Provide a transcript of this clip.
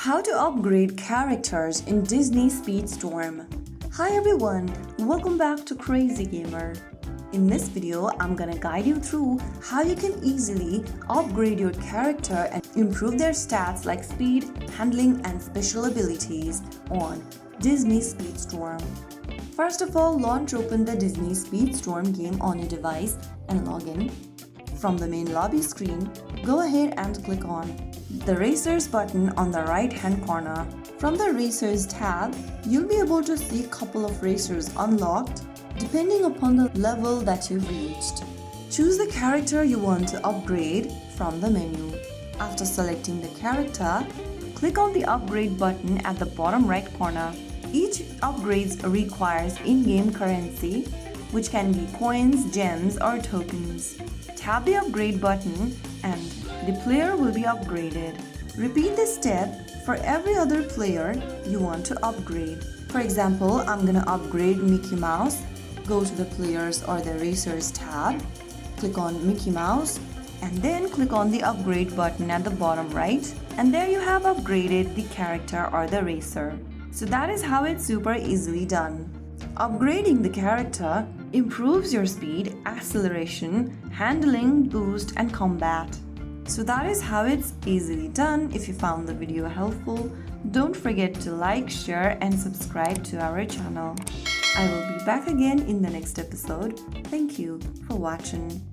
How to upgrade characters in Disney Speedstorm. Hi everyone, welcome back to Crazy Gamer. In this video, I'm gonna guide you through how you can easily upgrade your character and improve their stats like speed, handling, and special abilities on Disney Speedstorm. First of all, launch open the Disney Speedstorm game on your device and log in. From the main lobby screen, go ahead and click on the Racers button on the right hand corner. From the Racers tab, you'll be able to see a couple of racers unlocked depending upon the level that you've reached. Choose the character you want to upgrade from the menu. After selecting the character, click on the upgrade button at the bottom right corner. Each upgrade requires in-game currency, which can be coins, gems, or tokens. Tap the upgrade button and the player will be upgraded. Repeat this step for every other player you want to upgrade. For example, I'm gonna upgrade Mickey Mouse. Go to the Players or the Racers tab, click on Mickey Mouse, and then click on the upgrade button at the bottom right, and there you have upgraded the character or the racer. So that is how it's super easily done. Upgrading the character improves your speed, acceleration, handling, boost, and combat. So that is how it's easily done. If you found the video helpful, don't forget to like, share, and subscribe to our channel. I will be back again in the next episode. Thank you for watching.